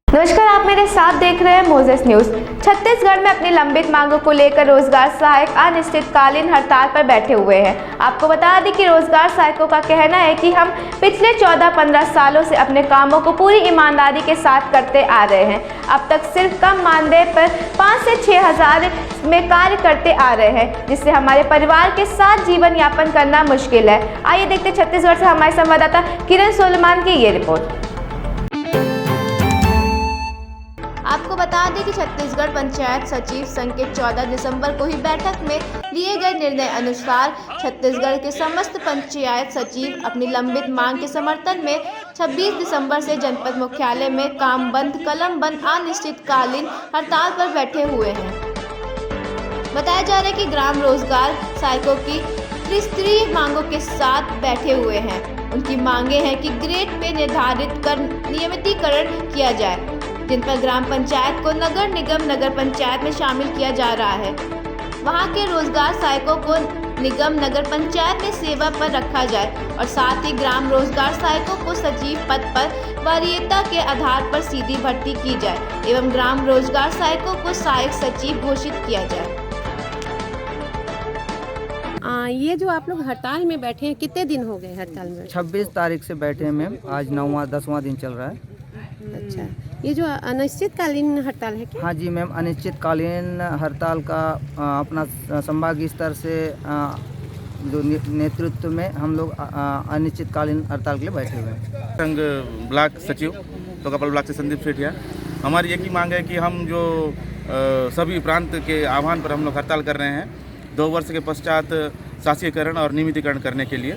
नमस्कार, आप मेरे साथ देख रहे हैं मोजेस न्यूज। छत्तीसगढ़ में अपनी लंबित मांगों को लेकर रोजगार सहायक अनिश्चितकालीन हड़ताल पर बैठे हुए हैं। आपको बता दें कि रोजगार सहायकों का कहना है कि हम पिछले 14-15 सालों से अपने कामों को पूरी ईमानदारी के साथ करते आ रहे हैं। अब तक सिर्फ कम मानदेय पर 5 से 6 हज़ार में कार्य करते आ रहे हैं, जिससे हमारे परिवार के साथ जीवन यापन करना मुश्किल है। आइए देखते छत्तीसगढ़ से हमारे संवाददाता किरण सोलमान की ये रिपोर्ट। आपको बता दें कि छत्तीसगढ़ पंचायत सचिव संघ के 14 दिसंबर को ही बैठक में लिए गए निर्णय अनुसार छत्तीसगढ़ के समस्त पंचायत सचिव अपनी लंबित मांग के समर्थन में 26 दिसंबर से जनपद मुख्यालय में काम बंद कलम बंद अनिश्चितकालीन हड़ताल पर बैठे हुए हैं। बताया जा रहा है कि ग्राम रोजगार सहायकों की त्रिस्तरीय मांगों के साथ बैठे हुए हैं। उनकी मांगे हैं कि ग्रेड पे निर्धारित कर नियमितीकरण किया जाए, जिन पर ग्राम पंचायत को नगर निगम नगर पंचायत में शामिल किया जा रहा है। वहां के रोजगार सहायकों को निगम नगर पंचायत में सेवा पर रखा जाए और साथ ही ग्राम रोजगार सहायकों को सचिव पद पर वरीयता के आधार पर सीधी भर्ती की जाए एवं ग्राम रोजगार सहायकों को सहायक सचिव घोषित किया जाए। ये जो आप लोग हड़ताल में बैठे हैं, कितने दिन हो गए हड़ताल में? 26 तारीख से बैठे हैं मैम। आज 9वां-10वां दिन चल रहा है। अच्छा, ये जो अनिश्चितकालीन हड़ताल है क्या? हाँ जी मैम, अनिश्चितकालीन हड़ताल का अपना संभागीय स्तर से जो नेतृत्व में हम लोग अनिश्चितकालीन हड़ताल के लिए बैठे हुए हैं। संघ ब्लॉक सचिव तो कपल ब्लॉक से संदीप सेठिया। हमारी एक ही मांग है कि हम जो सभी प्रांत के आह्वान पर हम लोग हड़ताल कर रहे हैं 2 वर्ष के पश्चात शासकीयकरण और नियमितीकरण करने के लिए।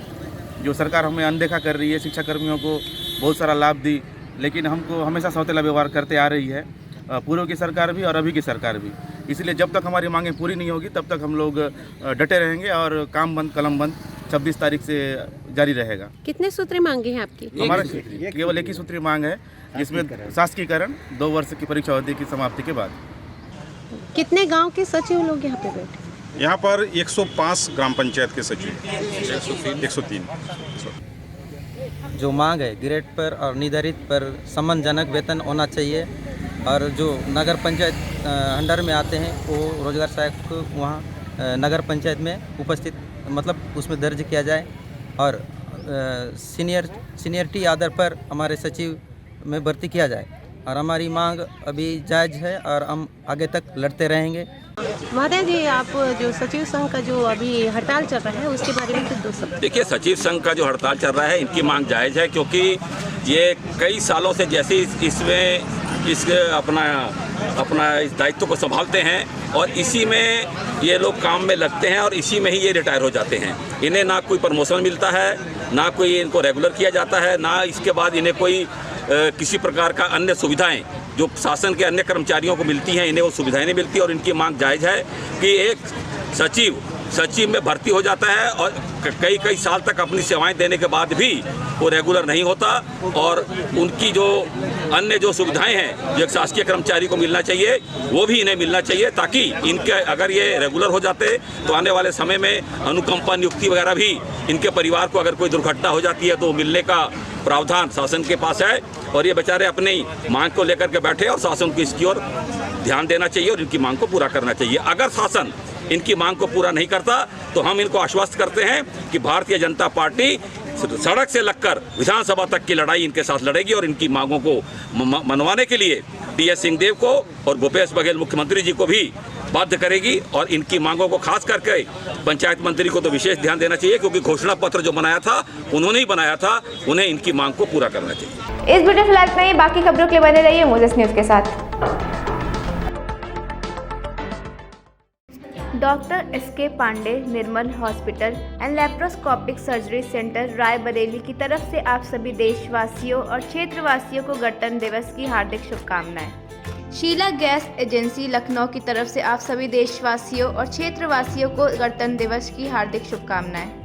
जो सरकार हमें अनदेखा कर रही है, शिक्षा कर्मियों को बहुत सारा लाभ दी, लेकिन हमको हमेशा सौतेला व्यवहार करते आ रही है, पूर्व की सरकार भी और अभी की सरकार भी। इसलिए जब तक हमारी मांगें पूरी नहीं होगी तब तक हम लोग डटे रहेंगे और काम बंद कलम बंद 26 तारीख से जारी रहेगा। कितने सूत्री मांगे हैं आपकी? हमारा केवल एक ही सूत्री मांग है, जिसमें शासकीयकरण 2 वर्ष की परीक्षा अवधि की समाप्ति के बाद। कितने गाँव के सचिव लोग यहाँ पे बैठे? यहाँ पर 105 ग्राम पंचायत के सचिव 103। जो मांग है ग्रेड पर और निर्धारित पर सम्मानजनक वेतन होना चाहिए और जो नगर पंचायत अंडर में आते हैं वो रोजगार सहायक को वहाँ नगर पंचायत में उपस्थित मतलब उसमें दर्ज किया जाए और सीनियरिटी आधार पर हमारे सचिव में भर्ती किया जाए। और हमारी मांग अभी जायज़ है और हम आगे तक लड़ते रहेंगे। महोदय जी, आप जो सचिव संघ का जो अभी हड़ताल चल रहा है उसके बारे में कुछ 2 शब्द। देखिए, सचिव संघ का जो हड़ताल चल रहा है इनकी मांग जायज़ है, क्योंकि ये कई सालों से जैसे इसके अपना इस दायित्व को संभालते हैं और इसी में ये लोग काम में लगते हैं और इसी में ही ये रिटायर हो जाते हैं। इन्हें ना कोई प्रमोशन मिलता है, ना कोई इनको रेगुलर किया जाता है, ना इसके बाद इन्हें कोई किसी प्रकार का अन्य सुविधाएं जो शासन के अन्य कर्मचारियों को मिलती हैं, इन्हें वो सुविधाएं नहीं मिलती। और इनकी मांग जायज़ है कि एक सचिव में भर्ती हो जाता है और कई साल तक अपनी सेवाएं देने के बाद भी वो रेगुलर नहीं होता और उनकी जो अन्य जो सुविधाएं हैं जो एक शासकीय कर्मचारी को मिलना चाहिए वो भी इन्हें मिलना चाहिए, ताकि इनके अगर ये रेगुलर हो जाते तो आने वाले समय में अनुकंपा नियुक्ति वगैरह भी इनके परिवार को अगर कोई दुर्घटना हो जाती है तो मिलने का प्रावधान शासन के पास है। और ये बेचारे अपनी मांग को लेकर के बैठे और शासन को इसकी ओर ध्यान देना चाहिए और इनकी मांग को पूरा करना चाहिए। अगर शासन इनकी मांग को पूरा नहीं करता तो हम इनको आश्वस्त करते हैं कि भारतीय जनता पार्टी सड़क से लगकर विधानसभा तक की लड़ाई इनके साथ लड़ेगी और इनकी मांगों को मनवाने के लिए टी.एस. सिंहदेव को और भूपेश बघेल मुख्यमंत्री जी को भी बाध्य करेगी। और इनकी मांगों को खास करके पंचायत मंत्री को तो विशेष ध्यान देना चाहिए, क्योंकि घोषणा पत्र जो बनाया था उन्होंने ही बनाया था, उन्हें इनकी मांग को पूरा करना चाहिए। इस वीडियो फिलहाल इतना ही। बाकी खबरों के लिए बने रहिए मोजेस न्यूज के साथ। Doctor S K. Pandey Nirmal hospital and laparoscopic surgery centre Raebareli की तरफ से आप सभी देशवासियों और क्षेत्रवासियों को गणतंत्र दिवस की हार्दिक शुभकामनाएं। शीला गैस एजेंसी लखनऊ की तरफ से आप सभी देशवासियों और क्षेत्रवासियों को गणतंत्र दिवस की हार्दिक शुभकामनाएं।